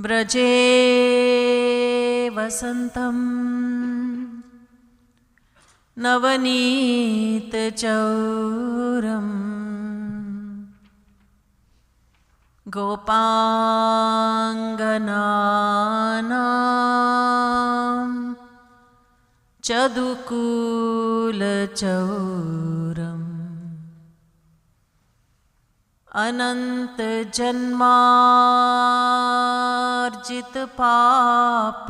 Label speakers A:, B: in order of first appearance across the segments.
A: व्रजे वसन्तं नवनीतचौरम् गोपाङ्गनानां चदुकूलचौरम् अनन्तजन्मार्जितपाप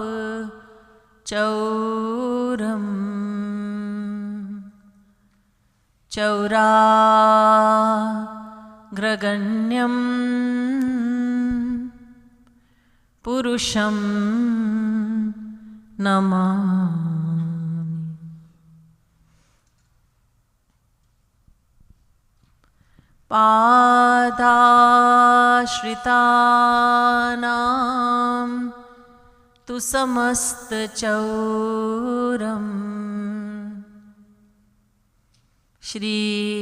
A: चौरम् चौराग्रगण्यं पुरुषं नमामि। पादाश्रितानां तु समस्तचौरम् श्रीराधिकायां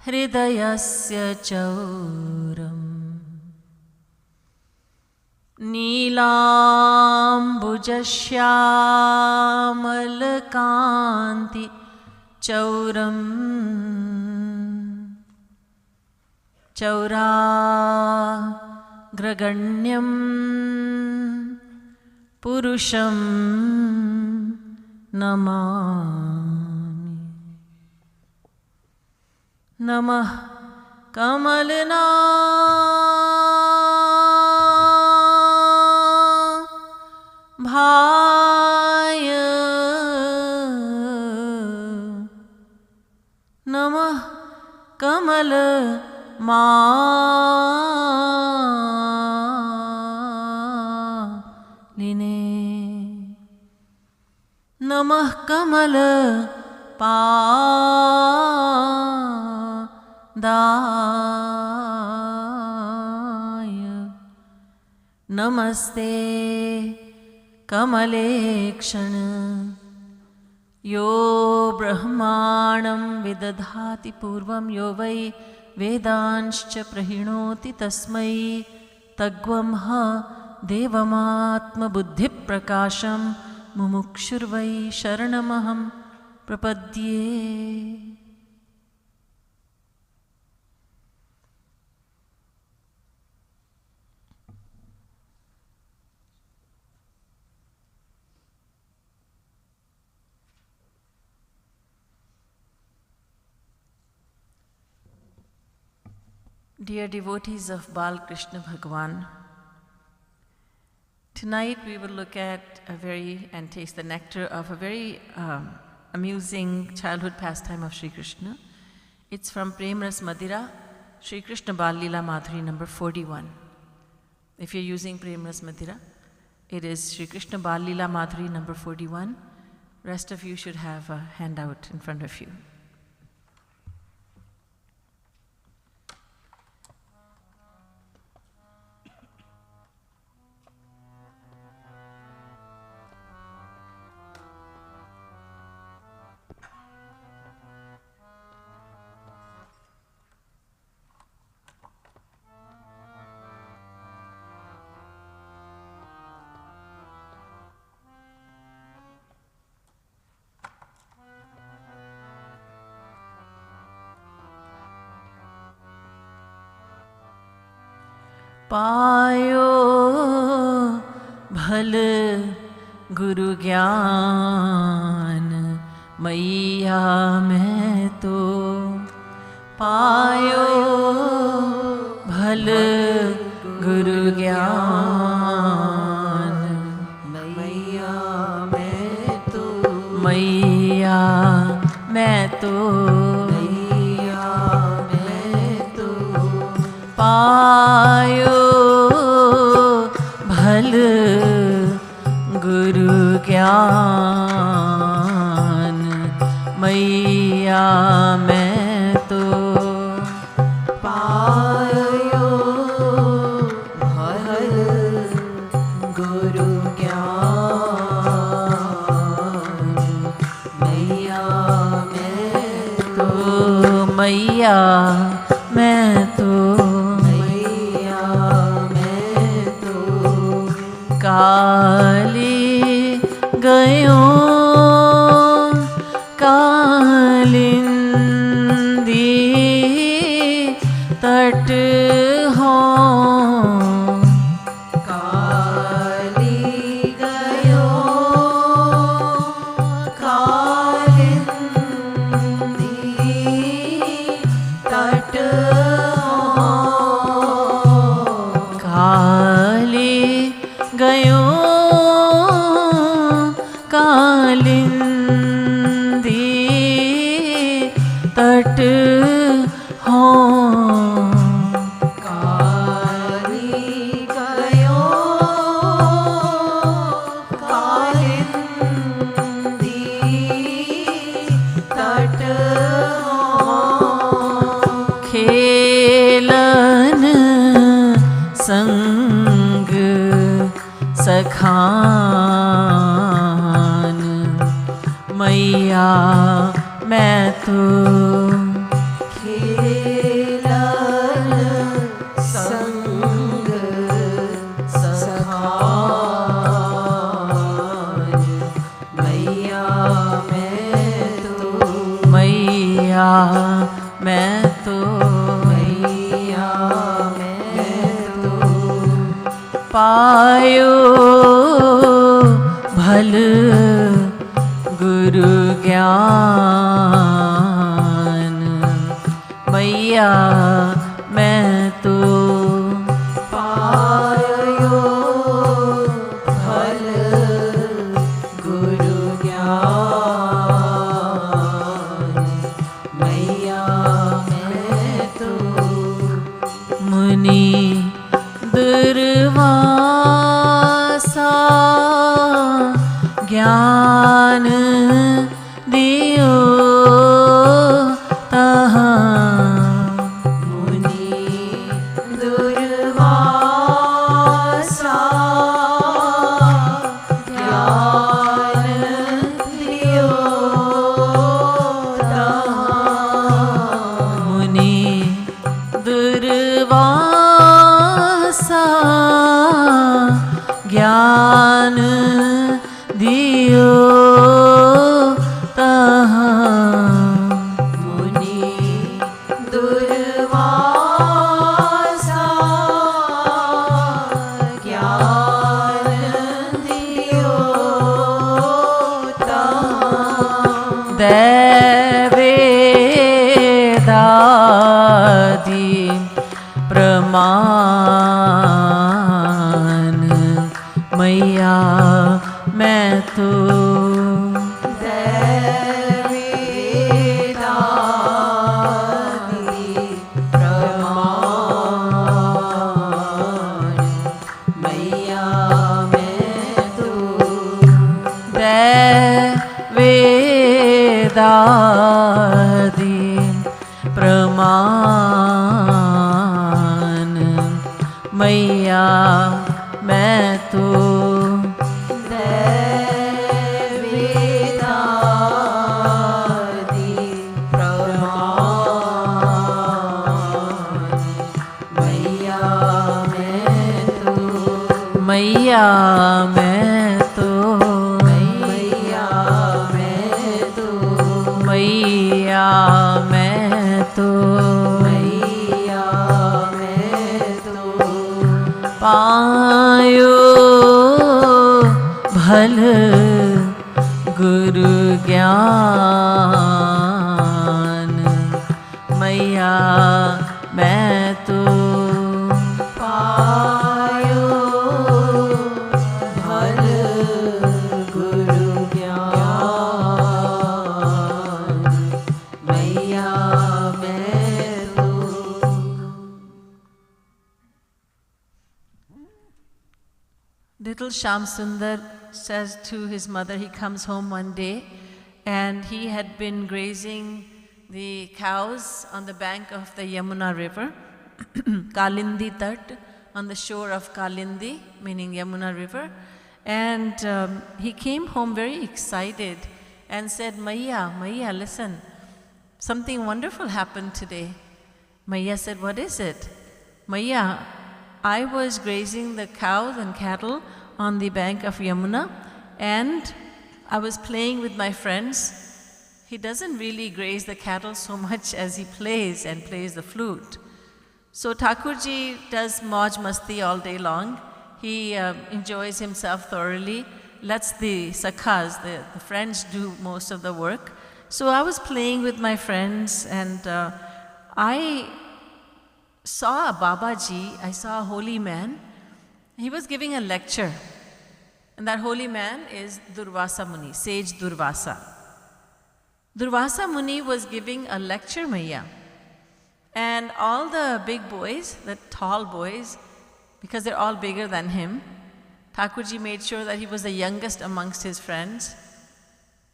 A: हृदयस्य चौरम् नीलाम्बुजश्यामलकान्ति चौरम् चौराग्रगण्यं पुरुषं नमामि। नमः कमलनाभाय नमः कमलमालिने नमः कमलपादाय नमस्ते कमलेक्षण यो ब्रह्माणं विदधाति पूर्वं यो वै वेदांश्च प्रहिणोति तस्मै तग्वंह देवमात्मबुद्धिप्रकाशं मुमुक्षुर्वै शरणमहं प्रपद्ये। Dear devotees of Bal Krishna Bhagwan, tonight we will look at and taste the nectar of a very amusing childhood pastime of Sri Krishna. It's from Premras Madhira, Sri Krishna Bal Leela Madhuri number 41. If you're using Premras Madhira, it is Sri Krishna Bal Leela Madhuri number 41. Rest of you should have a handout in front of you. पायो भल गुरु ज्ञान मैया मैं तो पायो भल गुरु ज्ञान मैया मैं तो मैया मैं तो मैया मैं तो पायो भल गुरु ज्ञान मैया मैं तो पायो भल गुरु ज्ञान मैया मैं तो मैया मैं तो,
B: मैया मैं तो
A: काली गयो कालिंदी तट हो,
B: काली गयो कालिंदी तट हो,
A: काली गयो कालिंदी तट हो,
B: काली गयो कालिंदी तट हो,
A: खेलन संग सखान मैया मैं तो,
B: खेलन संग सखान मैया मैं तो,
A: मैया मैं तो,
B: मैया मैं तो
A: पायो भल गुरु ज्ञान मैया मैं तो,
B: पायो फल गुरु ज्ञान मैया मैं तो,
A: मुनि दुर्वासा ज्ञान दियो तहाँ,
B: मुनि दुर्वासा ज्ञान दियो तहाँ,
A: मुनि दुर्वासा ज्ञान दियो तहाँ,
B: मुनि दुर्वासा ज्ञान दियो तहाँ,
A: दैवेदादि प्रमाण मैया मैं तो,
B: दैवेदादि प्रमाण मैया मैं तो,
A: दैवेदादि प्रमाण मैया मैं तो,
B: दैवेदादि प्रमाण मैया मैं तो,
A: मैया मैं तो,
B: मैया मैं तो,
A: मैया मैं तो,
B: मैया मैं तो
A: पायो भल गुरु ज्ञान मैया मैं तो,
B: पायो भल गुरु ज्ञान मैया मैं तो,
A: Little Shyam Sundar says to his mother, he comes home one day and he had been grazing the cows on the bank of the Yamuna river, Kalindi Tat, on the shore of Kalindi, meaning Yamuna river. And he came home very excited and said, Maiya, Maiya, listen, something wonderful happened today. Maiya said, what is it? Maiya, I was grazing the cows and cattle on the bank of Yamuna, and I was playing with my friends. He doesn't really graze the cattle so much as he plays the flute. So Thakurji does Mauj Masti all day long. He enjoys himself thoroughly, lets the sakhas, the friends, do most of the work. So I was playing with my friends, and I saw a Babaji, I saw a holy man. He was giving a lecture. And that holy man is Durvasa Muni, sage Durvasa. Durvasa Muni was giving a lecture, Maiya. And all the big boys, the tall boys, because they're all bigger than him, Thakurji made sure that he was the youngest amongst his friends.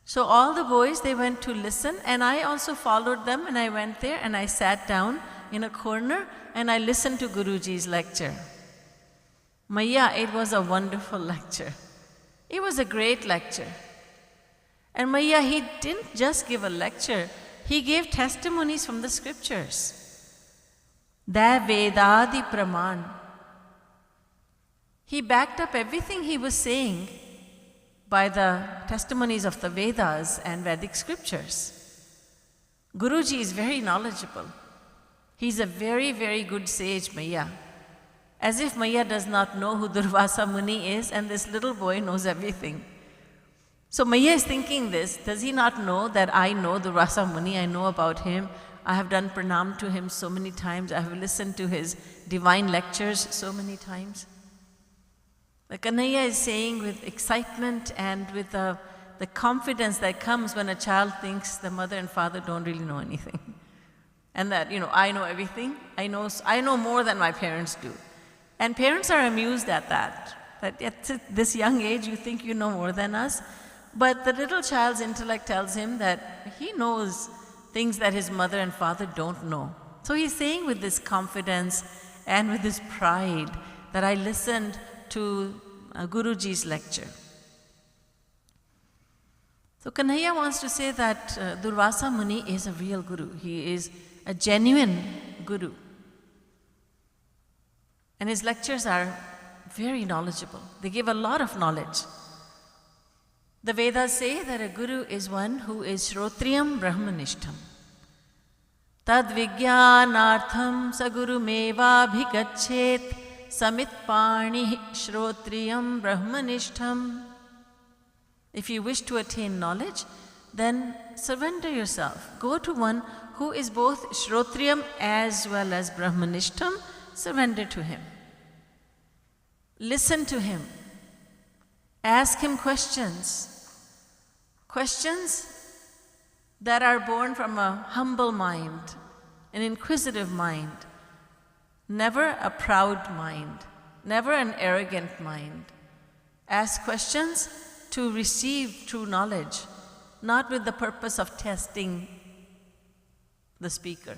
A: So all the boys, they went to listen, and I also followed them, and I went there and I sat down in a corner and I listened to Guruji's lecture. Maiya, it was a wonderful lecture. It was a great lecture. And Maiya, he didn't just give a lecture, he gave testimonies from the scriptures. Da Vedadi Praman. He backed up everything he was saying by the testimonies of the Vedas and Vedic scriptures. Guruji is very knowledgeable. He's a very, very good sage, Maiya. As if Maiya does not know who Durvasa Muni is, and this little boy knows everything. So Maiya is thinking this, does he not know that I know Durvasa Muni, I know about him, I have done pranam to him so many times, I have listened to his divine lectures so many times. The Kanhaiya is saying with excitement and with the confidence that comes when a child thinks the mother and father don't really know anything. And that, I know everything, I know more than my parents do. And parents are amused at that at this young age you think you know more than us. But the little child's intellect tells him that he knows things that his mother and father don't know. So he's saying with this confidence and with this pride that I listened to Guruji's lecture. So Kanhaiya wants to say that Durvasa Muni is a real guru. He is a genuine guru. And his lectures are very knowledgeable. They give a lot of knowledge. The Vedas say that a guru is one who is Shrotriyam Brahmanishtam. Tad Vijnanartham Saguru Meva Bhigachet Samit Pani Shrotriyam Brahmanishtam. If you wish to attain knowledge, then surrender yourself. Go to one who is both Shrotriyam as well as Brahmanishtam. Surrender to him. Listen to him. Ask him questions. Questions that are born from a humble mind, an inquisitive mind, never a proud mind, never an arrogant mind. Ask questions to receive true knowledge, not with the purpose of testing the speaker.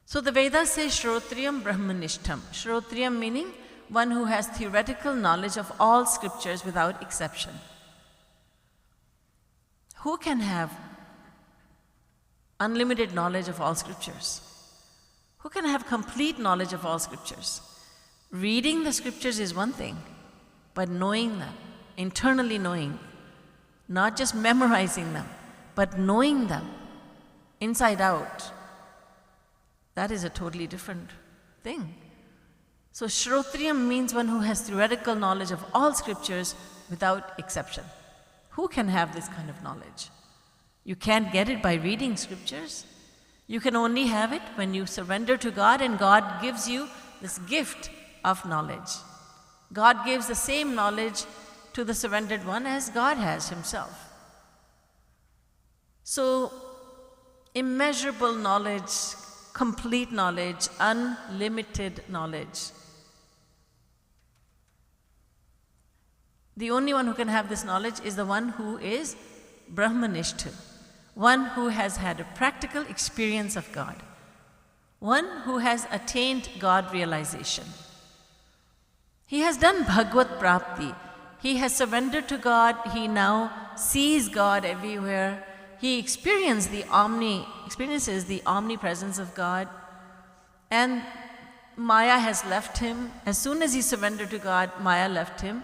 A: So the Vedas say Shrotriyam Brahmanishtam. Shrotriyam meaning one who has theoretical knowledge of all scriptures without exception. Who can have unlimited knowledge of all scriptures? Who can have complete knowledge of all scriptures? Reading the scriptures is one thing, but knowing them, internally knowing, not just memorizing them, but knowing them inside out, that is a totally different thing. So Shrotriyam means one who has theoretical knowledge of all scriptures without exception. Who can have this kind of knowledge? You can't get it by reading scriptures. You can only have it when you surrender to God, and God gives you this gift of knowledge. God gives the same knowledge to the surrendered one as God has himself. So immeasurable knowledge, complete knowledge, unlimited knowledge. The only one who can have this knowledge is the one who is Brahmanishta, one who has had a practical experience of God, one who has attained God realization. He has done Bhagavad Prapti. He has surrendered to God. He now sees God everywhere. he experiences the omnipresence of God, and Maya has left him. As soon as he surrendered to God, Maya left him,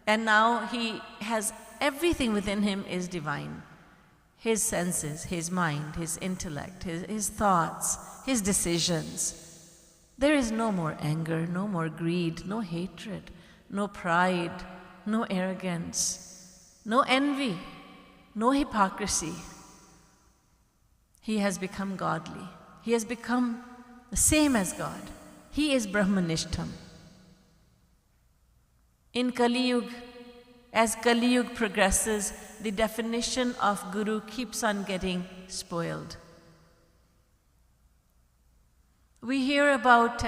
A: and now he has everything within him is divine. His senses, his mind, his intellect, his thoughts, his decisions. There is no more anger, no more greed, no hatred, no pride, no arrogance, no envy, no hypocrisy. He has become godly. He has become the same as God. He is Brahmanishtam. In Kali Yuga, as Kali Yuga progresses, the definition of Guru keeps on getting spoiled. We hear about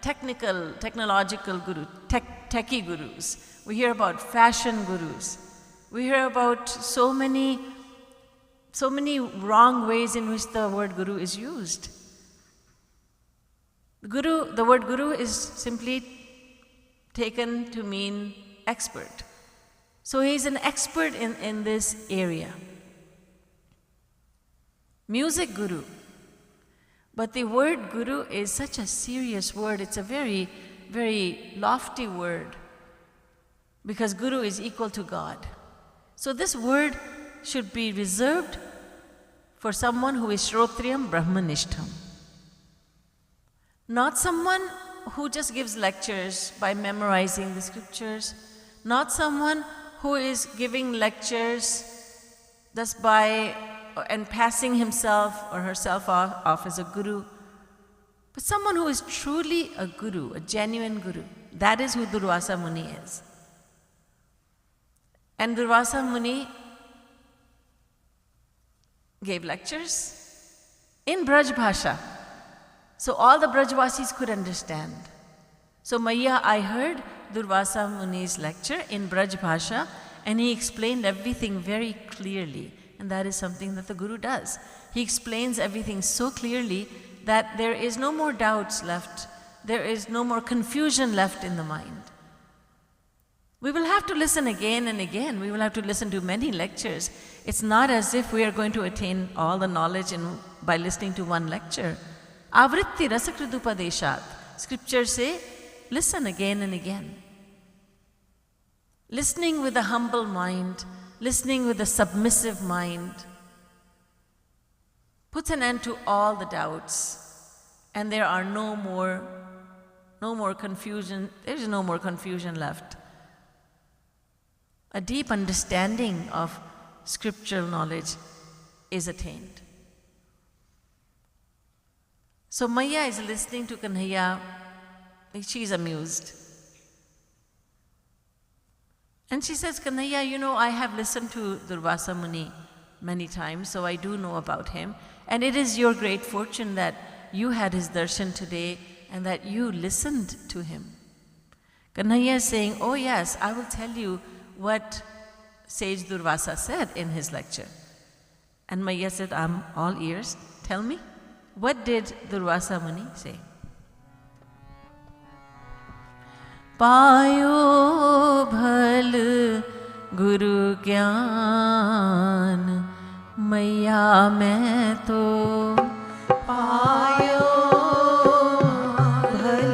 A: technological gurus, techie gurus. We hear about fashion gurus. We hear about so many wrong ways in which the word guru is used. The word guru is simply taken to mean expert. So he's an expert in this area. Music guru. But the word guru is such a serious word. It's a very, very lofty word, because guru is equal to God. So this word should be reserved for someone who is Shrotriyam Brahmanishtam. Not someone who just gives lectures by memorizing the scriptures. Not someone who is giving lectures just by and passing himself or herself off as a guru. But someone who is truly a guru, a genuine guru. That is who Durvasa Muni is. And Durvasa Muni gave lectures in Braj Bhasha. So all the Brajvasis could understand. So Maya, I heard Durvasa Muni's lecture in Braj Bhasha, and he explained everything very clearly. And that is something that the Guru does. He explains everything so clearly that there is no more doubts left. There is no more confusion left in the mind. We will have to listen again and again. We will have to listen to many lectures. It's not as if we are going to attain all the knowledge by listening to one lecture. Avritti rasakridupadeshat. Scriptures say, listen again and again. Listening with a humble mind, listening with a submissive mind, puts an end to all the doubts, and there are no more confusion. There is no more confusion left. A deep understanding of scriptural knowledge is attained. So Maya is listening to Kanhaiya. She is amused. And she says, Kanhaiya, you know, I have listened to Durvasa Muni many times, so I do know about him. And it is your great fortune that you had his darshan today and that you listened to him. Kanhaiya is saying, oh yes, I will tell you what sage Durvasa said in his lecture. And Maya said, I'm all ears. Tell me, what did Durvasa Muni say? पायो भल गुरु ज्ञान मैया मैं तो
B: पायो भल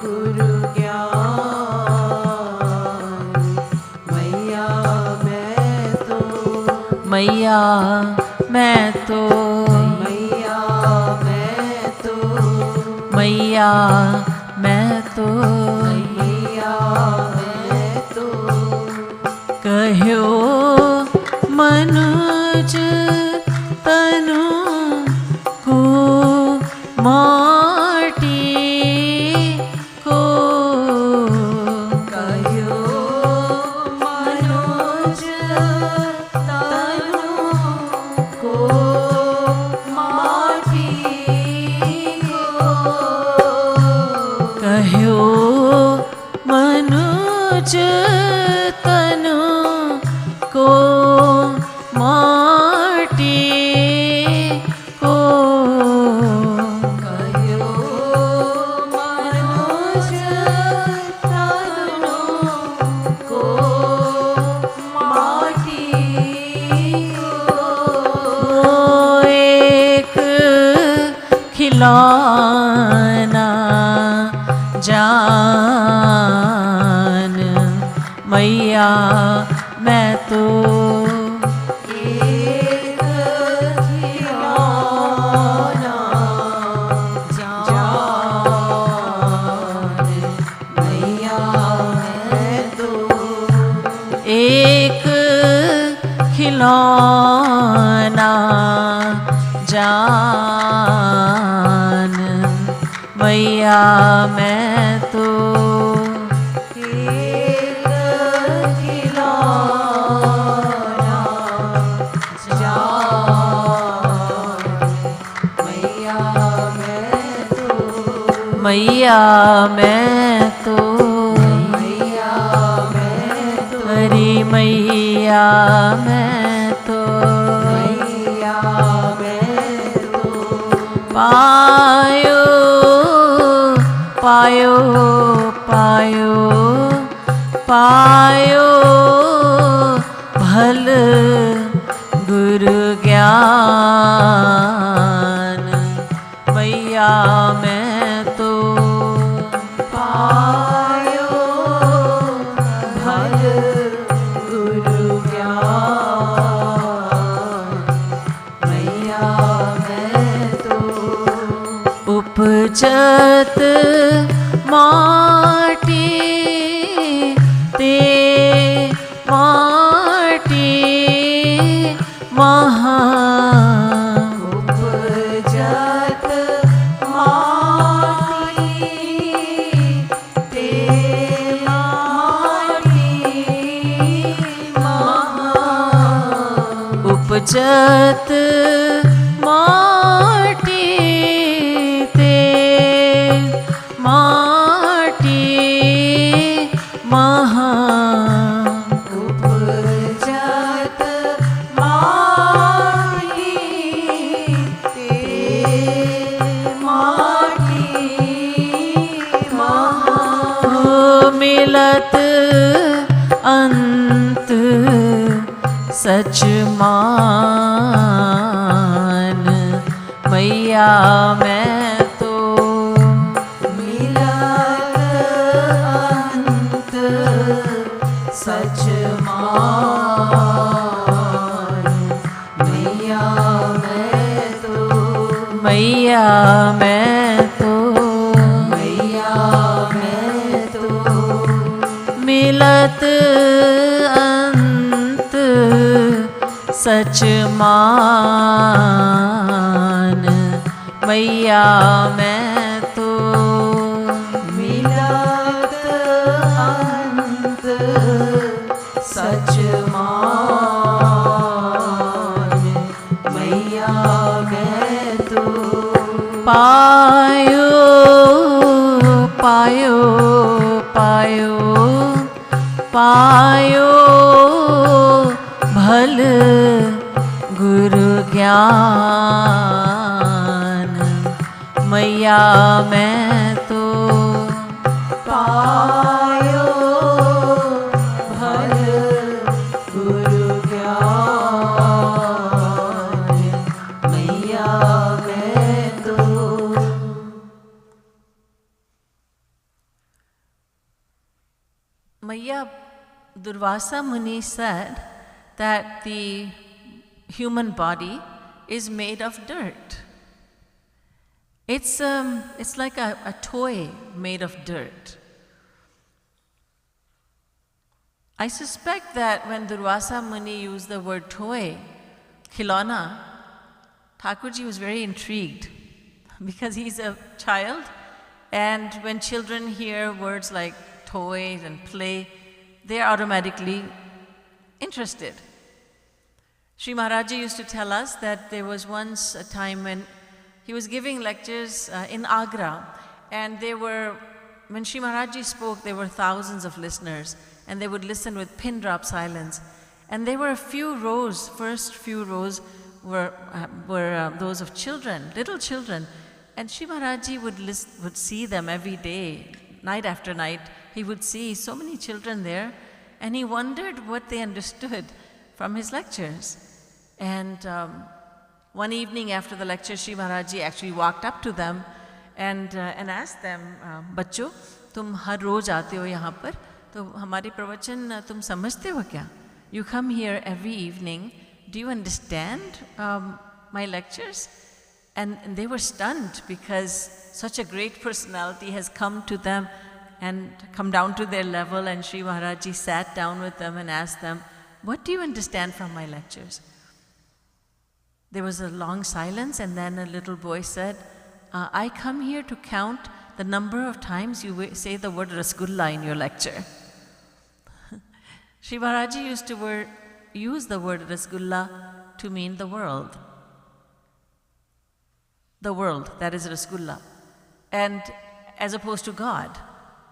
B: गुरु ज्ञान मैया मैं तो
A: मैया मैं तो
B: मैया मैं तो
A: मैया मैं तो
B: मैया मैं तो
A: कह्यो मनुज तनु को माटी को
B: कह्यो मनुज तनु को माटी को
A: कह्यो मनुज तनु को माटी को
B: कह्यो मनुज तनु को माटी
A: खिलौना जान मैया मैं तो
B: एक खिलौना जान मैया मैं तो
A: एक खिलौना जान मैया मैं तो
B: एक खिलौना जान मैया मैं तो
A: मैया मैं तो
B: मैया मैं तो
A: हरी मैया मैं तो
B: मैया मैं तो
A: पायो पायो पायो पायो भल गुरु ज्ञान मैया मैं तो
B: पायो भल गुरु ज्ञान मैया मैं तो
A: उपजत माटी ते माटी महा
B: उपजत माटी ते माटी महा
A: उपजत माटी ते माटी महा
B: उपजत माटी ते माटी महा
A: मिलत अंत सच मान मैया मैं तो
B: मिलत अंत सच मान मैया मैं तो
A: मैया मैं तो
B: मैया मैं तो
A: मिलत अंत सच मान मैया मैं तो
B: मिलत अंत सच मान मैया मैं तो
A: पायो पायो पायो पायो भल गुरु ज्ञान मैया मैं तो
B: पायो भल गुरु ज्ञान मैया मैं तो
A: Maya Durvasa Muni said that the human body is made of dirt. It's like a toy made of dirt. I suspect that when Durvasa Muni used the word toy, khilona, Thakurji was very intrigued because he's a child, and when children hear words like toys and play, they're automatically interested. Sri Maharaji used to tell us that there was once a time when he was giving lectures in Agra, and when Sri Maharaji spoke, there were thousands of listeners, and they would listen with pin drop silence. And there were a few rows, first few rows were those of children, little children, and Sri Maharaji would see them every day, night after night. He would see so many children there, and he wondered what they understood from his lectures. And One evening after the lecture, Shri Maharaj Ji actually walked up to them and asked them, बच्चों, तुम हर रोज आते हो यहाँ पर, तो हमारे प्रवचन तुम समझते हो क्या? You come here every evening. Do you understand my lectures? And they were stunned because such a great personality has come to them and come down to their level, and Shri Maharaj Ji sat down with them and asked them, what do you understand from my lectures? There was a long silence, and then a little boy said, I come here to count the number of times you say the word Rasgulla in your lecture. Shri Maharaj Ji used to use the word Rasgulla to mean the world. The world, that is Rasgulla. And as opposed to God.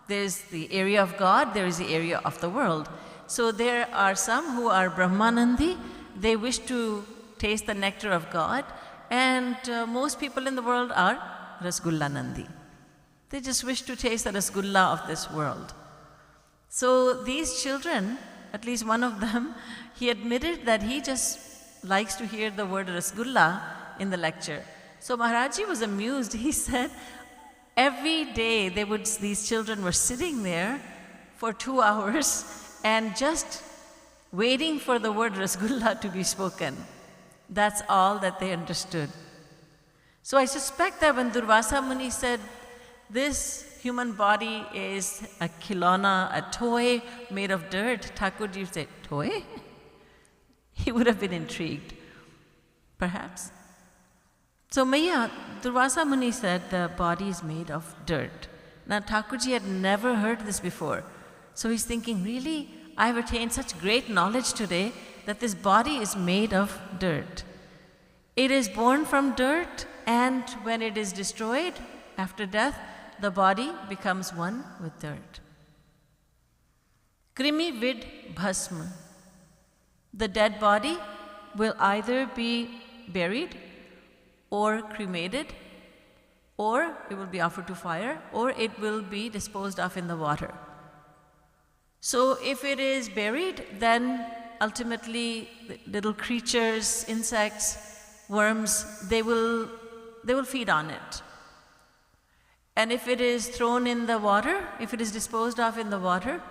A: There's the area of God, there is the area of the world. So there are some who are Brahmanandi, they wish to taste the nectar of God, and most people in the world are Rasgulla Nandi. They just wish to taste the Rasgulla of this world. So these children, at least one of them, he admitted that he just likes to hear the word Rasgulla in the lecture. So Maharaj Ji was amused. He said, every day these children were sitting there for 2 hours and just waiting for the word Rasgulla to be spoken. That's all that they understood. So I suspect that when Durvasa Muni said, this human body is a khilona, a toy made of dirt, Thakurji said, toy? He would have been intrigued, perhaps. So Durvasa Muni said the body is made of dirt. Now Thakurji had never heard this before. So he's thinking, really? I've attained such great knowledge today that this body is made of dirt. It is born from dirt, and when it is destroyed after death, the body becomes one with dirt. Krimi vid bhasma. The dead body will either be buried or cremated, or it will be offered to fire, or it will be disposed of in the water. So if it is buried, then ultimately little creatures, insects, worms, they will feed on it. And if it is thrown in the water, if it is disposed of in the water,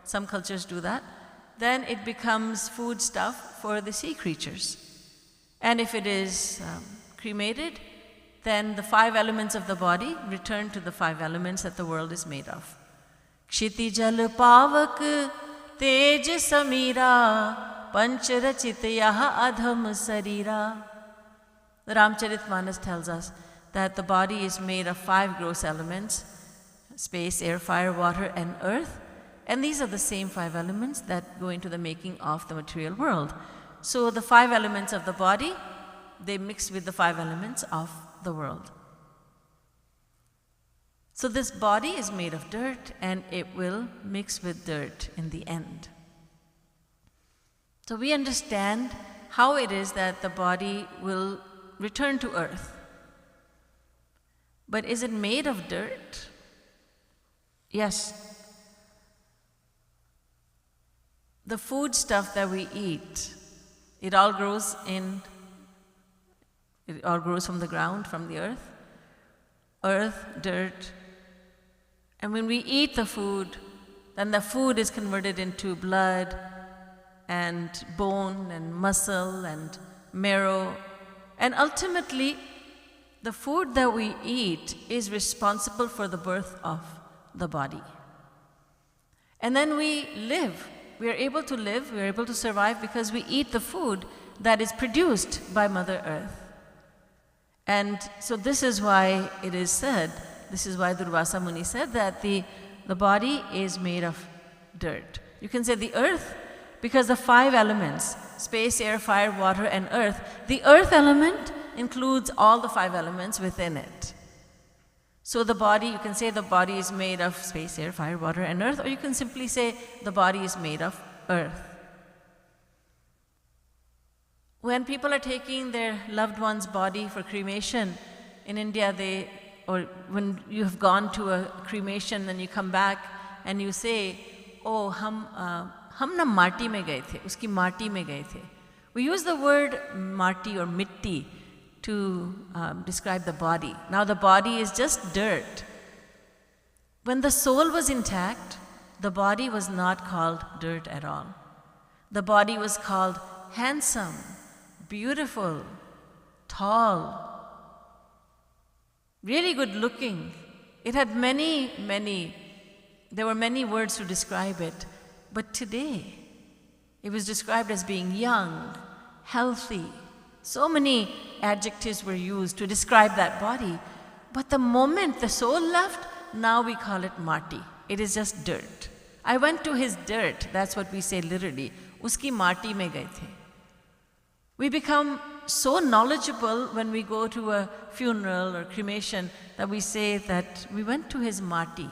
A: some cultures do that, then it becomes food stuff for the sea creatures. And if it is cremated, then the 5 elements of the body return to the 5 elements that the world is made of. Kshiti jal pavak tej samira pancharachit yaha adham sarira. The Ramcharitmanas tells us that the body is made of 5 gross elements, space, air, fire, water, and earth. And these are the same 5 elements that go into the making of the material world. So the 5 elements of the body, they mix with the 5 elements of the world. So this body is made of dirt, and it will mix with dirt in the end. So we understand how it is that the body will return to earth. But is it made of dirt? Yes. The food stuff that we eat, it all grows from the ground, from the earth. Earth, dirt. And when we eat the food, then the food is converted into blood and bone and muscle and marrow. And ultimately, the food that we eat is responsible for the birth of the body. And then we live. We are able to live, we are able to survive because we eat the food that is produced by Mother Earth. And so this is why it is said, this is why Durvasa Muni said that the body is made of dirt. You can say the earth, because the 5 elements, space, air, fire, water, and earth, the earth element includes all the 5 elements within it. So the body, you can say the body is made of space, air, fire, water, and earth, or you can simply say the body is made of earth. When people are taking their loved one's body for cremation, in India or when you have gone to a cremation and you come back and you say, oh, hum na marti mein gaye the, uski marti mein gaye the. We use the word marti or mitti to describe the body. Now the body is just dirt. When the soul was intact, the body was not called dirt at all. The body was called handsome, beautiful, tall, really good looking. It had there were many words to describe it, but today it was described as being young, healthy. So many adjectives were used to describe that body. But the moment the soul left, now we call it mati. It is just dirt. I went to his dirt, that's what we say literally. Uski mati mein gaye the. We become so knowledgeable when we go to a funeral or cremation that we say that we went to his mati.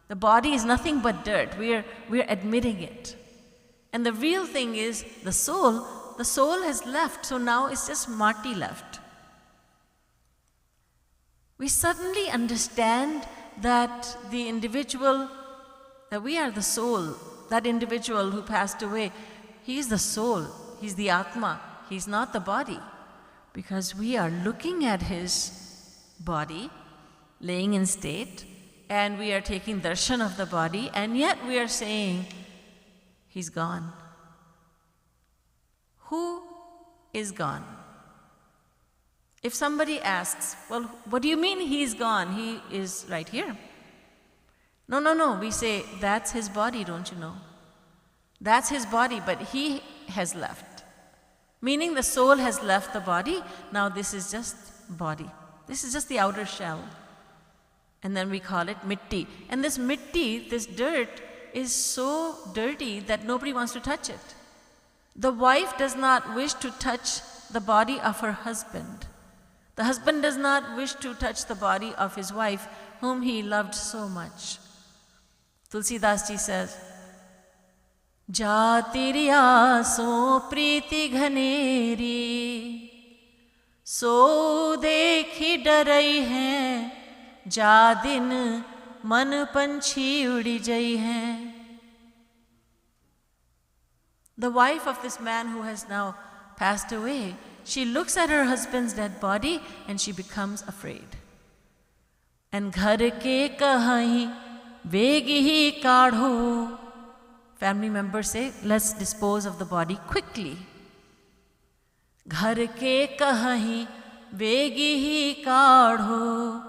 A: The body is nothing but dirt. We're admitting it. And the real thing is the soul has left, so now it's just mati left. We suddenly understand that the individual, that we are the soul, that individual who passed away, he is the soul, he's the Atma, he's not the body. Because we are looking at his body, laying in state, and we are taking darshan of the body, and yet we are saying, he's gone. Who is gone? If somebody asks, well, what do you mean he's gone? He is right here. No. We say, that's his body, don't you know? That's his body, but he has left. Meaning the soul has left the body. Now this is just body. This is just the outer shell. And then we call it mitti. And this mitti, this dirt, is so dirty that nobody wants to touch it. The wife does not wish to touch the body of her husband. The husband does not wish to touch the body of his wife, whom he loved so much. Tulsidas ji says, Jatiriya so priti ghaneri, so dekhi darai hai, ja din man panchi udi jai hai. The wife of this man who has now passed away, she looks at her husband's dead body and she becomes afraid. And ghar ke kahahi vegi hi kadho. Family members say, let's dispose of the body quickly. Ghar ke kahahi vegi hi kadho,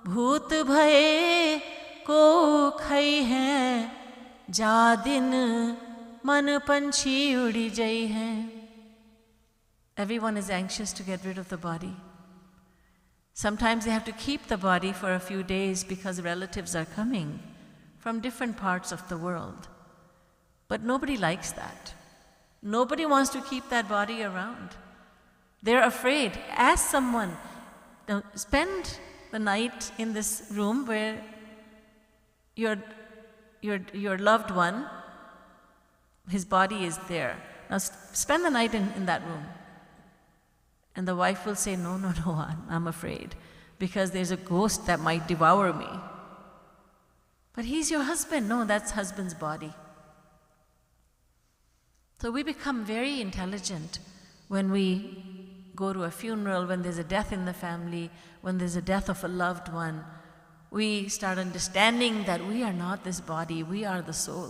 A: bhoot bhaye ko khai hai, ja din man panchi udi jai hai. Everyone is anxious to get rid of the body. Sometimes they have to keep the body for a few days because relatives are coming from different parts of the world. But nobody likes that. Nobody wants to keep that body around. They're afraid. Ask someone, spend the night in this room where your loved one, his body is there. Now spend the night in that room. And the wife will say, no, I'm afraid, because there's a ghost that might devour me. But he's your husband. No, that's husband's body. So we become very intelligent when we go to a funeral, when there's a death in the family, when there's a death of a loved one. We start understanding that we are not this body, we are the soul.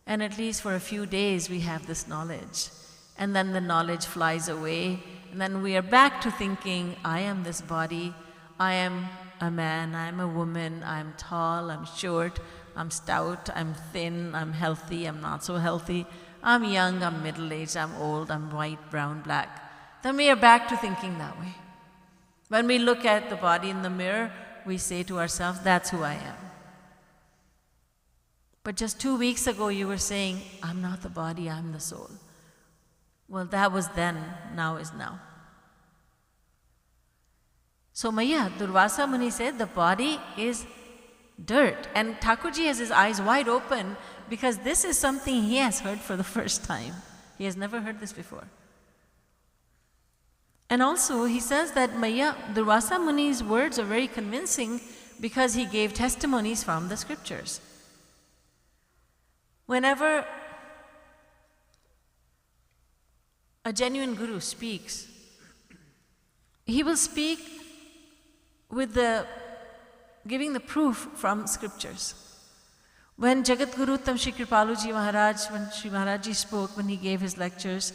A: And at least for a few days we have this knowledge. And then the knowledge flies away, and then we are back to thinking, I am this body, I am a man, I am a woman, I am tall, I'm short, I'm stout, I'm thin, I'm healthy, I'm not so healthy, I'm young, I'm middle-aged, I'm old, I'm white, brown, black. Then we are back to thinking that way. When we look at the body in the mirror, we say to ourselves, that's who I am. But just 2 weeks ago you were saying, I'm not the body, I'm the soul. Well, that was then, now is now. So Maya, Durvasa Muni said, the body is dirt. And Thakurji has his eyes wide open because this is something he has heard for the first time. He has never heard this before. And also he says that Maya, Durvasa Muni's words are very convincing because he gave testimonies from the scriptures. Whenever a genuine guru speaks, he will speak with giving the proof from scriptures. When Jagat Guru Tam Shri Kripaluji Maharaj, when Shri Maharaj spoke, when he gave his lectures,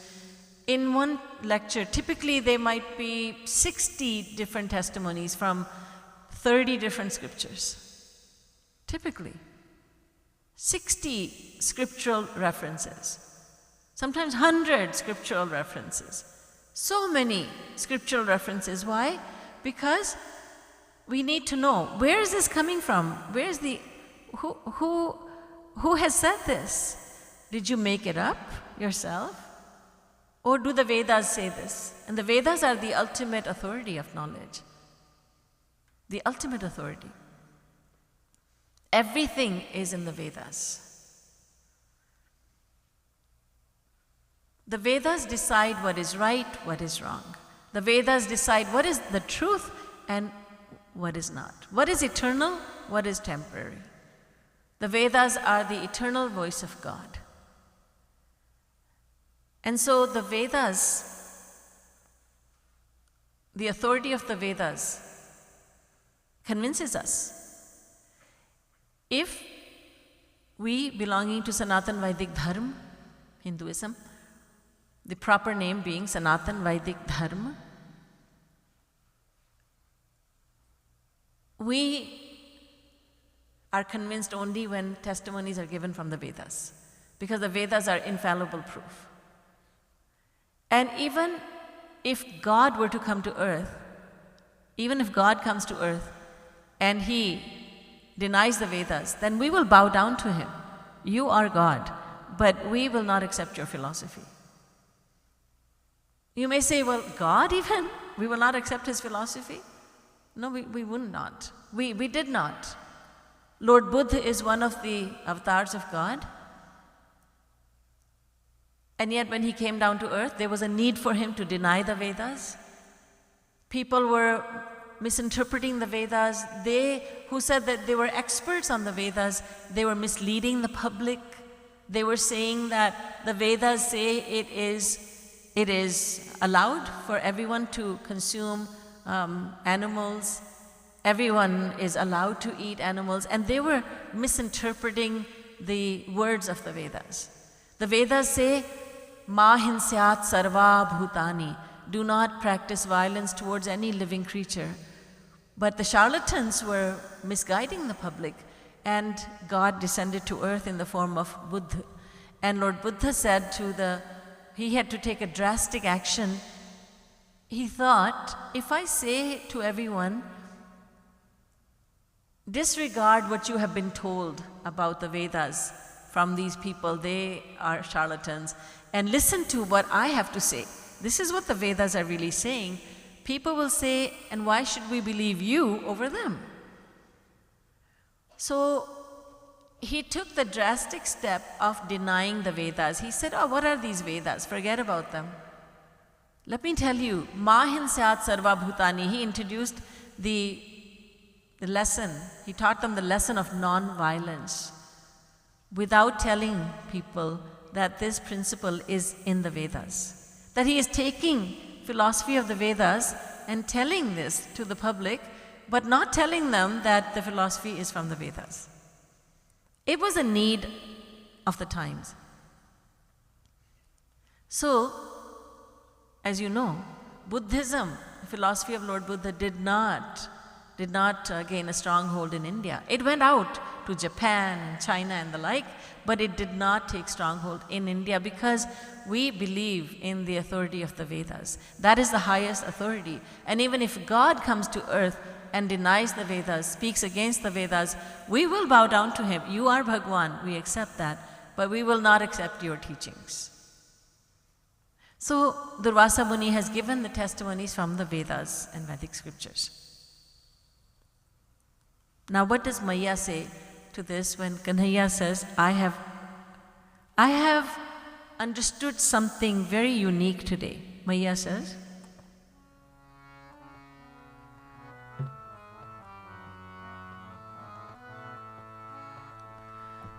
A: in one lecture, typically there might be 60 different testimonies from 30 different scriptures. Typically. 60 scriptural references. Sometimes 100 scriptural references. So many scriptural references. Why? Because we need to know, where is this coming from? Where is who has said this? Did you make it up yourself? Or do the Vedas say this? And the Vedas are the ultimate authority of knowledge. The ultimate authority. Everything is in the Vedas. The Vedas decide what is right, what is wrong. The Vedas decide what is the truth and what is not. What is eternal, what is temporary. The Vedas are the eternal voice of God. And so the Vedas, the authority of the Vedas convinces us. If we belonging to Sanatan Vaidik Dharma, Hinduism, the proper name being Sanatan Vaidik Dharma, we are convinced only when testimonies are given from the Vedas, because the Vedas are infallible proof. And even if God were to come to earth, even if God comes to earth and he denies the Vedas, then we will bow down to him. You are God, but we will not accept your philosophy. You may say, well, God even? We will not accept his philosophy? No, we would not. We did not. Lord Buddha is one of the avatars of God. And yet when he came down to earth, there was a need for him to deny the Vedas. People were misinterpreting the Vedas. They who said that they were experts on the Vedas, they were misleading the public. They were saying that the Vedas say it is allowed for everyone to consume animals. Everyone is allowed to eat animals. And they were misinterpreting the words of the Vedas. The Vedas say, Ma hinsyat sarva bhutani. Do not practice violence towards any living creature. But the charlatans were misguiding the public, and God descended to earth in the form of Buddha. And Lord Buddha said he had to take a drastic action. He thought, if I say to everyone, disregard what you have been told about the Vedas from these people, they are charlatans, and listen to what I have to say. This is what the Vedas are really saying. People will say, and why should we believe you over them? So he took the drastic step of denying the Vedas. He said, oh, what are these Vedas? Forget about them. Let me tell you, Ma hinsyat sarva bhutani. He introduced the lesson. He taught them the lesson of non-violence without telling people that this principle is in the Vedas. That he is taking philosophy of the Vedas and telling this to the public, but not telling them that the philosophy is from the Vedas. It was a need of the times. So, as you know, Buddhism, the philosophy of Lord Buddha, did not gain a stronghold in India. It went out to Japan and China and the like, but it did not take stronghold in India because we believe in the authority of the Vedas. That is the highest authority. And even if God comes to earth and denies the Vedas, speaks against the Vedas, we will bow down to him. You are Bhagwan, we accept that, but we will not accept your teachings. So Durvasa Muni has given the testimonies from the Vedas and Vedic scriptures. Now what does Maya say to this when Kanhaiya says, I have understood something very unique today? Maya says,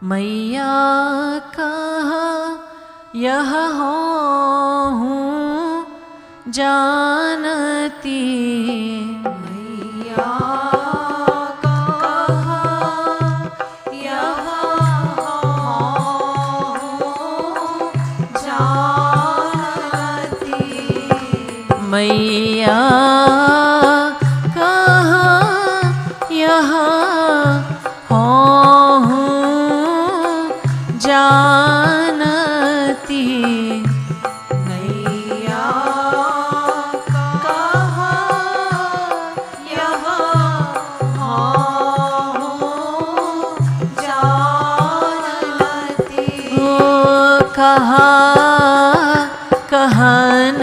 A: Maya kaha yah ho जानती
B: मैया कहाँ यहाँ हूँ जानती
A: मैया कहाँ यहाँ हूँ जानती
B: मैया कहाँ यहाँ हूँ जानती
A: ओ कहाँ कहन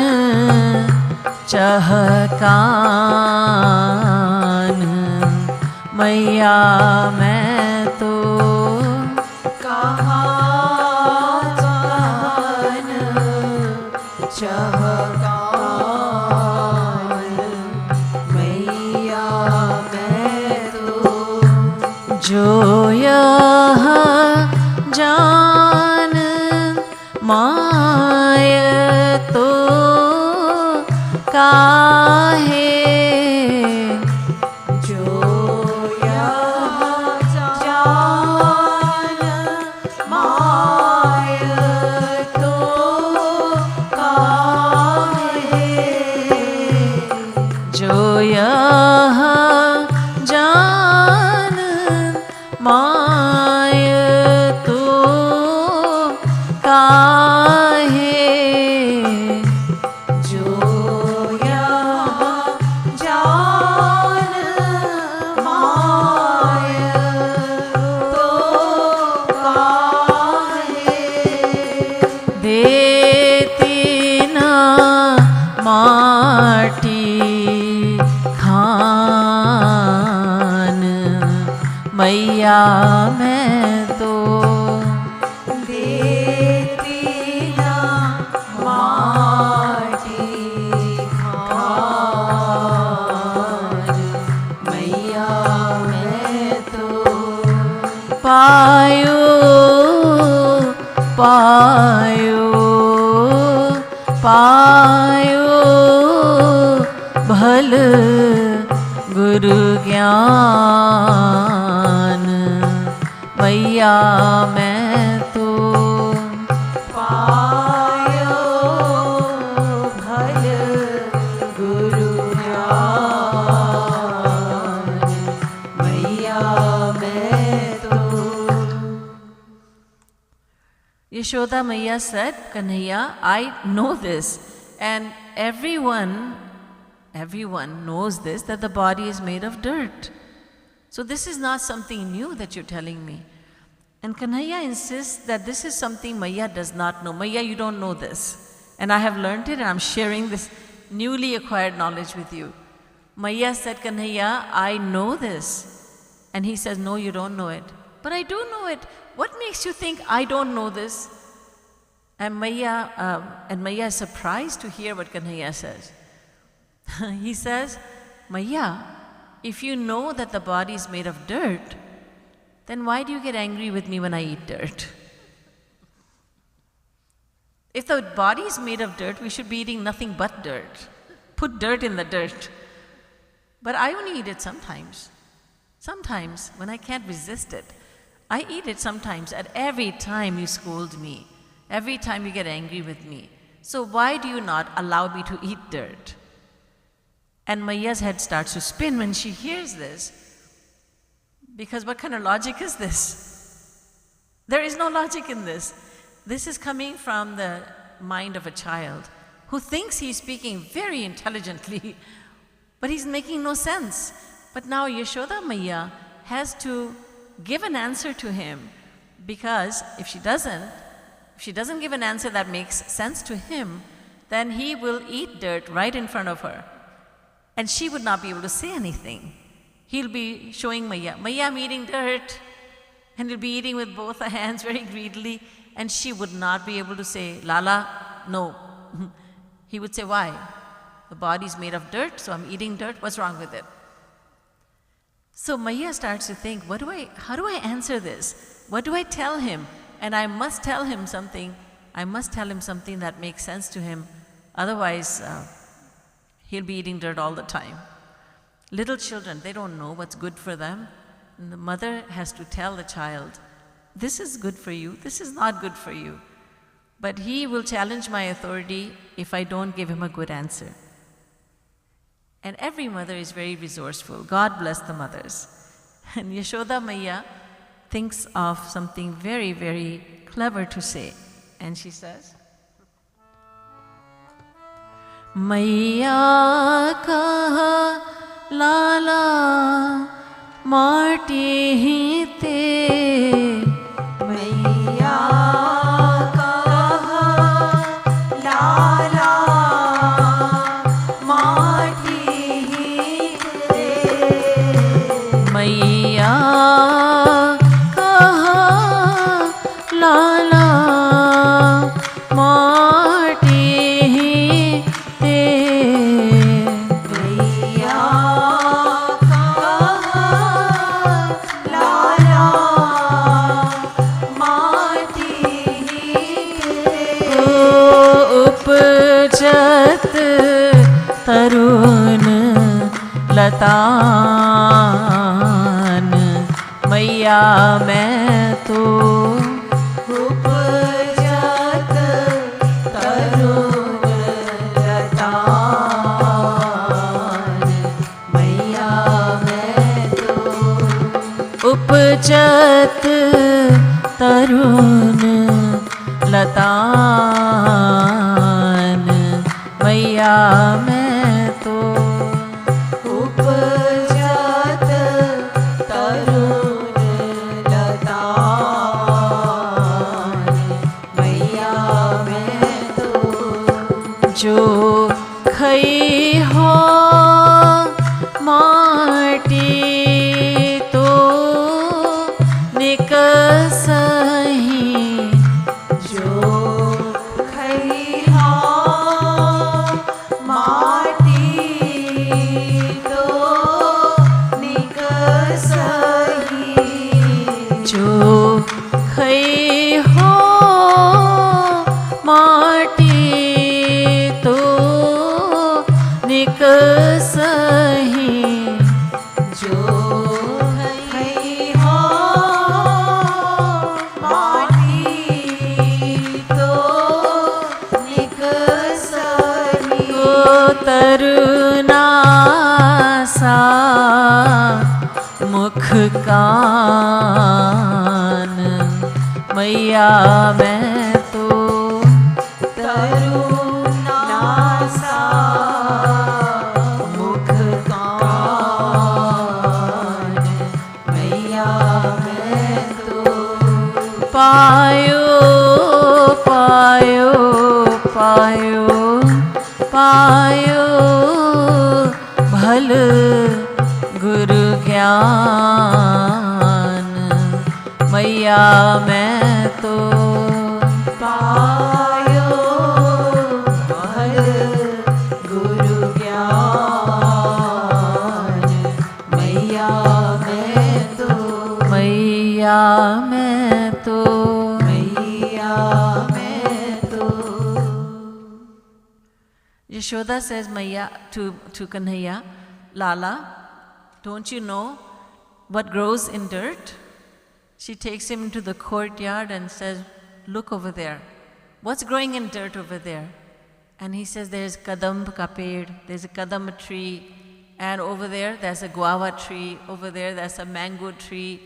A: चहकान मैया मैं तो
B: कहाँ जान चहकान मैया मैं तो
A: जो यह जान माय तो काहे
B: जो यह जान माय तो काहे
A: जो यह जान माय तो काहे
B: जो यह जान माय तो काहे
A: देती ना माटी खान मैया मैं तो
B: देती ना माटी खान मैया मैं तो
A: पायो पायो पायो भल गुरु ज्ञान मैया मैं तो
B: पायो भल गुरु ज्ञान मैया मैं तो
A: Yashoda Maiya said, Kanhaiya, I know this, and everyone knows this, that the body is made of dirt. So this is not something new that you're telling me. And Kanhaiya insists that this is something Maiya does not know. Maiya, you don't know this. And I have learned it and I'm sharing this newly acquired knowledge with you. Maiya said, Kanhaiya, I know this. And he says, no, you don't know it. But I do know it. What makes you think I don't know this? And Maiya is surprised to hear what Kanhaiya says. He says, Maiya, if you know that the body is made of dirt, then why do you get angry with me when I eat dirt? If the body is made of dirt, we should be eating nothing but dirt. Put dirt in the dirt. But I only eat it sometimes. Sometimes, when I can't resist it. I eat it sometimes, at every time you scold me, every time you get angry with me. So why do you not allow me to eat dirt? And Maiya's head starts to spin when she hears this. Because what kind of logic is this? There is no logic in this. This is coming from the mind of a child who thinks he's speaking very intelligently, but he's making no sense. But now Yashoda Maiya has to give an answer to him, because if she doesn't give an answer that makes sense to him, then he will eat dirt right in front of her. And she would not be able to say anything. He'll be showing Maiya, Maiya, I'm eating dirt. And he'll be eating with both hands very greedily. And she would not be able to say, Lala, no. He would say, why? The body's made of dirt, so I'm eating dirt. What's wrong with it? So Maiya starts to think, how do I answer this? What do I tell him? And I must tell him something. I must tell him something that makes sense to him. Otherwise, he'll be eating dirt all the time. Little children, they don't know what's good for them. And the mother has to tell the child, this is good for you, this is not good for you. But he will challenge my authority if I don't give him a good answer. And every mother is very resourceful. God bless the mothers. And Yashoda Maiya thinks of something very, very clever to say. And she says, Maiya kaha lala maati hi te.
B: मैया कहा लाला माटी ही ते।
A: मैया कहा लाला माटी ही ते।
B: मैया कहा लाला माटी ही ते।
A: उपजत तरुण लतान मैया मैं तो।
B: उपजत तरुण लतान मैया मैं तो।
A: उपजत तरुण लतान मैया मैं तो।
B: उपजत तरुण लतान मैया मैं तो।
A: जो खई हो माटी तो निकसही।
B: जो खैहा माटी तो निकसही।
A: जो खई हो माटी तो निकसही।
B: जो खैहा माटी तो निकसही।
A: ओ तरुना सा मुख कान मैया मैं तो।
B: तरुणासा मुख कान मैया मैं तो।
A: पायो पायो पायो पायो भल गुरु ज्ञान मैया मैं तो।
B: पायो भल गुरु ज्ञान मैया मैं तो।
A: मैया मैं तो।
B: मैया मैं तो।
A: Yashoda says Maiya to Kanhaiya, Lala, don't you know what grows in dirt? She takes him into the courtyard and says, look over there. What's growing in dirt over there? And he says, there's kadam ka ped, there's a kadam tree, and over there there's a guava tree, over there there's a mango tree.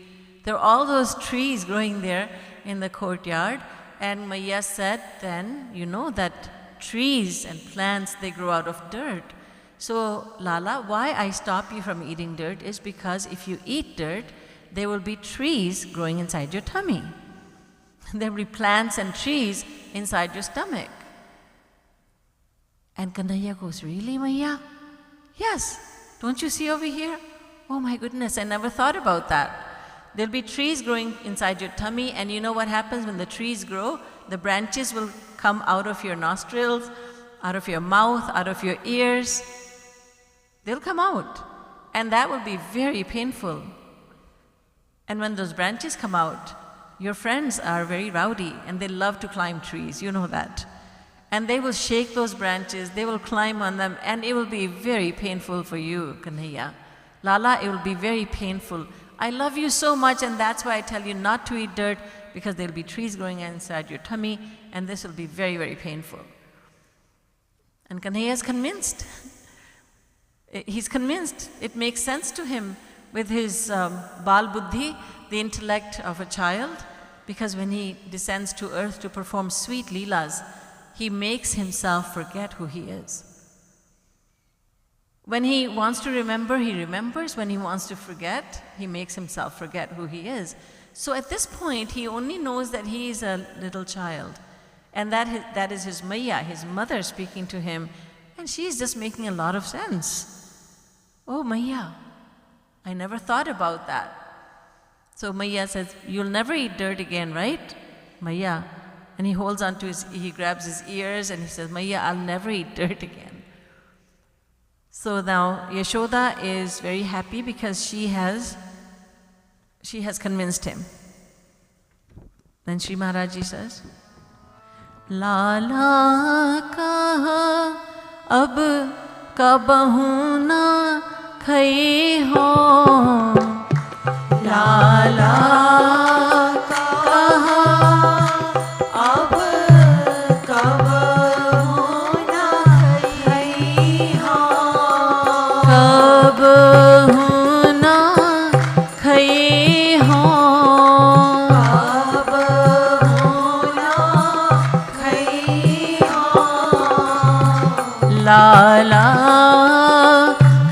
A: There are all those trees growing there in the courtyard. And Maiya said, then you know that trees and plants, they grow out of dirt. So Lala, why I stop you from eating dirt is because if you eat dirt, there will be trees growing inside your tummy. There will be plants and trees inside your stomach. And Kanhaiya goes, really, Maiya? Yes. Don't you see over here? Oh my goodness, I never thought about that. There'll be trees growing inside your tummy, and you know what happens when the trees grow? The branches will come out of your nostrils, out of your mouth, out of your ears. They'll come out, and that will be very painful. And when those branches come out, your friends are very rowdy, and they love to climb trees, you know that. And they will shake those branches, they will climb on them, and it will be very painful for you, Kanhaiya. Lala, it will be very painful. I love you so much, and that's why I tell you not to eat dirt, because there'll be trees growing inside your tummy, and this will be very, very painful. And Kanhaiya is convinced. He's convinced. It makes sense to him with his Bal Buddhi, the intellect of a child, because when he descends to earth to perform sweet leelas, he makes himself forget who he is. When he wants to remember, he remembers. When he wants to forget, he makes himself forget who he is. So at this point, he only knows that he is a little child. And that is his Maiya, his mother, speaking to him. And she's just making a lot of sense. Oh, Maiya, I never thought about that. So Maiya says, you'll never eat dirt again, right? Maiya. And he holds on to he grabs his ears and he says, Maiya, I'll never eat dirt again. So now Yashoda is very happy because she has convinced him. Then Shri Maharaji says, Lala kaha ab kabahu na khai ho. Lala kaha ab kabahu na khai ho. Kabahu na khai ho. Lala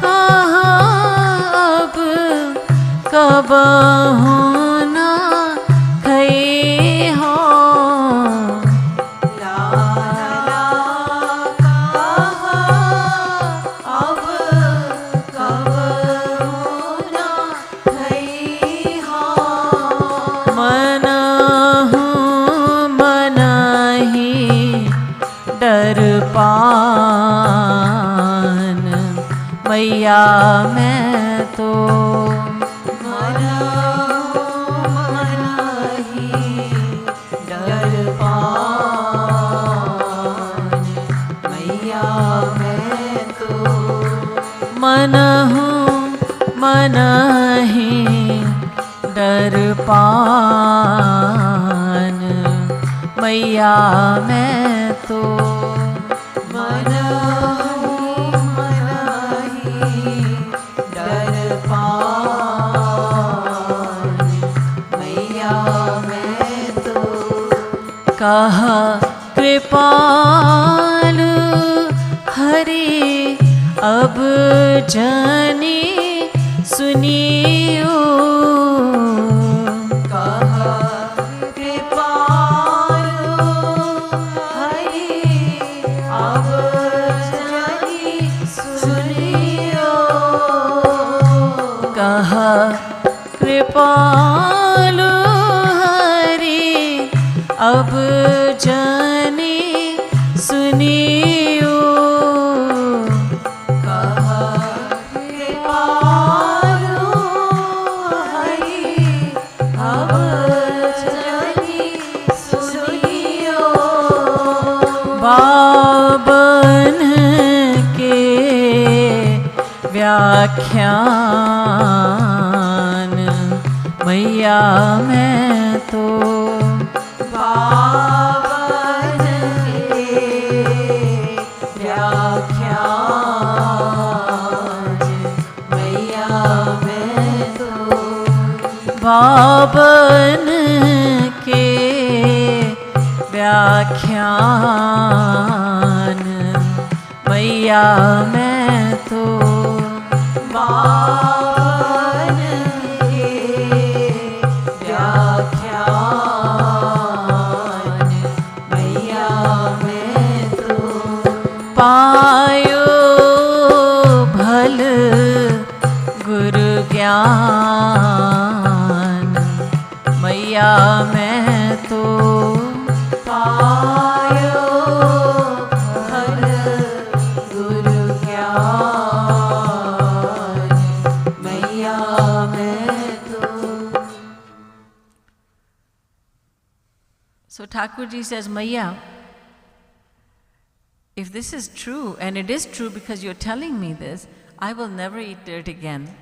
A: kaha ab kabahu na khai ho. Lala kaha ab kabahu na khai ho. Manahu manahi डर पान मैया मैं तो मना ही डर पान मैया मैं तो मन ही डर पान मैया मैं तो मन ही डर पान मैया मैं तो कहा कृपाल हरि अब जानी सुनियो कृपालु हरि अब जानी सुनियो कहा कृपालु हरि अब जानी सुनियो बाबन के व्याख्यान मैया मैं तो बाबन के व्याख्यान मैया मैं तो बाबन के व्याख्यान मैया मैं तो बाबन के व्याख्यान मैया मैं तो पायो भल गुरु ज्ञान मैया मैं तो पायो भल गुरु ज्ञान मैया मैं तो. So Thakur ji says, Maiya, if this is true, and it is true because you're telling me this, I will never eat dirt again.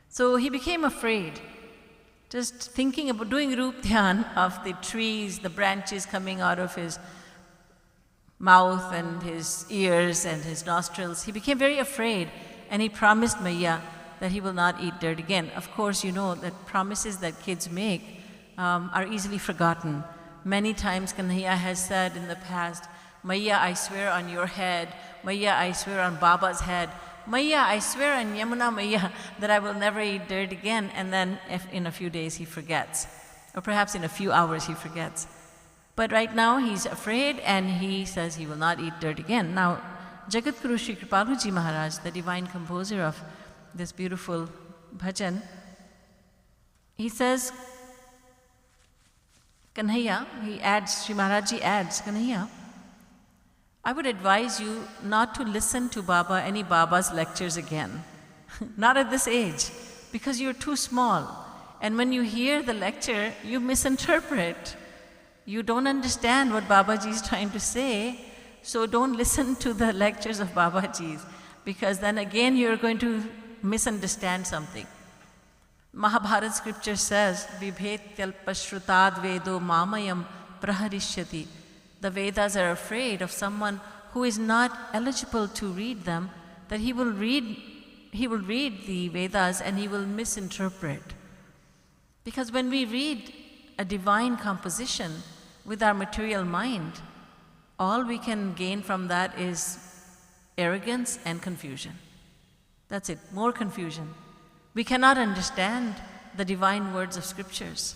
A: So he became afraid, just thinking about doing Roop Dhyan of the trees, the branches coming out of his mouth and his ears and his nostrils. He became very afraid, and he promised Maiya that he will not eat dirt again. Of course, you know that promises that kids make are easily forgotten. Many times Kanhaiya has said in the past, Maiya, I swear on your head. Maiya, I swear on Baba's head. Maiya, I swear on Yamuna Maiya that I will never eat dirt again. And then in a few days he forgets. Or perhaps in a few hours he forgets. But right now he's afraid and he says he will not eat dirt again. Now, Jagadguru Sri Kripaluji Maharaj, the divine composer of this beautiful bhajan, he says, Kanhaiya, he adds, Sri Maharajji adds, Kanhaiya, I would advise you not to listen to Baba, any Baba's lectures again. Not at this age, because you're too small. And when you hear the lecture, you misinterpret. You don't understand what Babaji is trying to say, so don't listen to the lectures of Babaji's, because then again you're going to misunderstand something. Mahabharata scripture says, Vibhetyalpashrutad vedo mamayam praharishyati. The Vedas are afraid of someone who is not eligible to read them, that he will read the Vedas and he will misinterpret. Because when we read a divine composition with our material mind, all we can gain from that is arrogance and confusion. That's it, more confusion. We cannot understand the divine words of scriptures.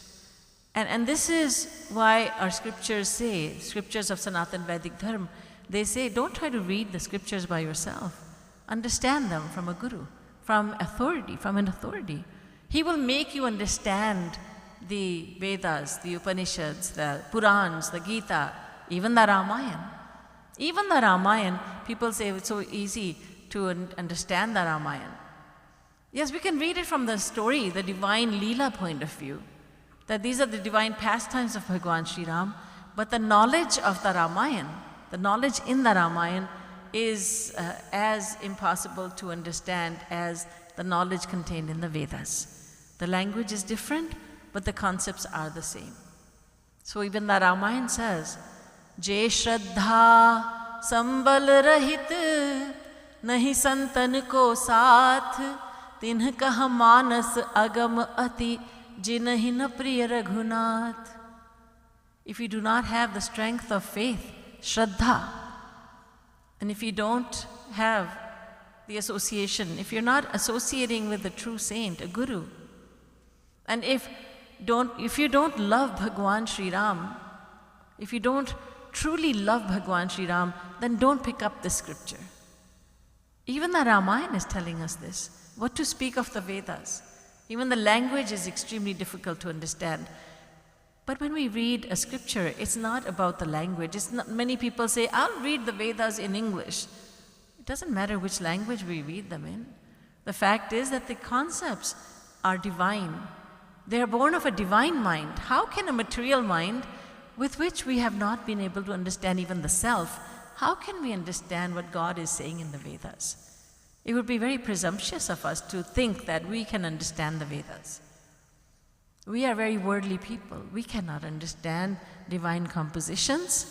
A: And this is why our scriptures say, scriptures of Sanatan Vedic Dharma, they say, don't try to read the scriptures by yourself. Understand them from a guru, from an authority. He will make you understand the Vedas, the Upanishads, the Purans, the Gita, even the Ramayana. Even the Ramayana, people say it's so easy to understand the Ramayana. Yes, we can read it from the story, the divine Leela point of view, that these are the divine pastimes of Bhagwan Sri Ram, but the knowledge of the Ramayana, the knowledge in the Ramayana is as impossible to understand as the knowledge contained in the Vedas. The language is different, but the concepts are the same. So even the Ramayana says, Je Shraddha Sambal Rahit Nahi Santan Ko Saath Tinh Kah Manas Agam Ati Jinahi Na Priya Raghunath. If you do not have the strength of faith, Shraddha, and if you don't have the association, if you're not associating with the true saint, a guru, and if you don't love Bhagwan Sri Ram, if you don't truly love Bhagwan Sri Ram, then don't pick up the scripture. Even the Ramayana is telling us this. What to speak of the Vedas? Even the language is extremely difficult to understand. But when we read a scripture, it's not about the language. Many people say, I'll read the Vedas in English. It doesn't matter which language we read them in. The fact is that the concepts are divine. They are born of a divine mind. How can a material mind, with which we have not been able to understand even the self, how can we understand what God is saying in the Vedas? It would be very presumptuous of us to think that we can understand the Vedas. We are very worldly people. We cannot understand divine compositions.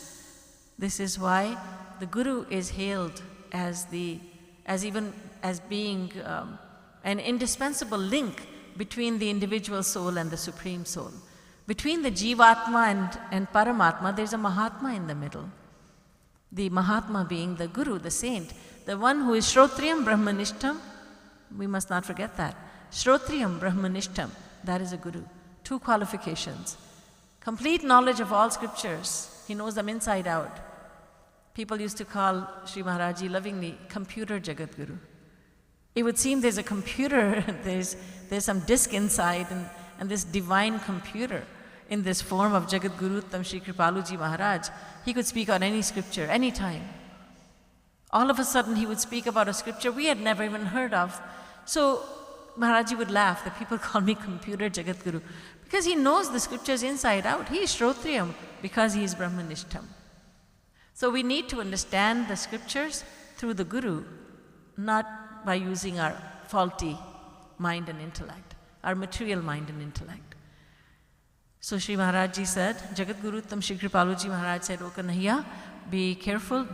A: This is why the Guru is hailed as being an indispensable link between the individual soul and the Supreme Soul. Between the Jivatma and Paramatma, there's a Mahatma in the middle. The Mahatma being the Guru, the saint, the one who is Shrotriyam Brahmanishtam. We must not forget that. Shrotriyam Brahmanishtam, that is a Guru. 2 qualifications. Complete knowledge of all scriptures. He knows them inside out. People used to call Sri Maharajji lovingly Computer Jagadguru. It would seem there's a computer, there's some disk inside, and this divine computer in this form of Jagadguru Uttam Sri Kripaluji Maharaj, he could speak on any scripture, any time. All of a sudden he would speak about a scripture we had never even heard of. So Maharajji would laugh that people call me Computer Jagadguru, because he knows the scriptures inside out. He is Shrotriyam because he is Brahmanishtam. So we need to understand the scriptures through the Guru, not by using our faulty mind and intellect, our material mind and intellect. So Shri Maharaj Ji said, Jagat Guru Tam Shri Kripalu Ji Maharaj said, O Kanhaiya, be careful,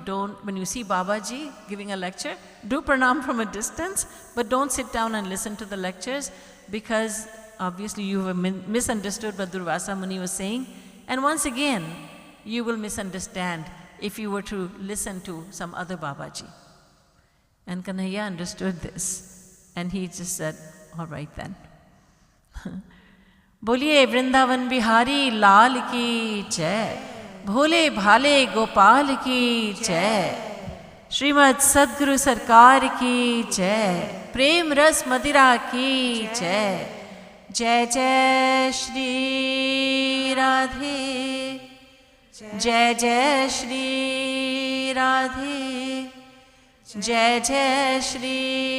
A: when you see Babaji giving a lecture, do pranam from a distance, but don't sit down and listen to the lectures, because obviously you have misunderstood what Durvasa Muni was saying, and once again, you will misunderstand if you were to listen to some other Babaji. And Kanhaiya understood this, and he just said, all right then. Boliye Vrindavan Bihari Lal ki jai, Bhole Bhale Gopal ki jai, Srimad Sadguru Sarkar ki jai, Prem Ras Madira ki jai, Jai Jai Shri Radhe, Jai Jai Shri Radhe, Jai Jai Shri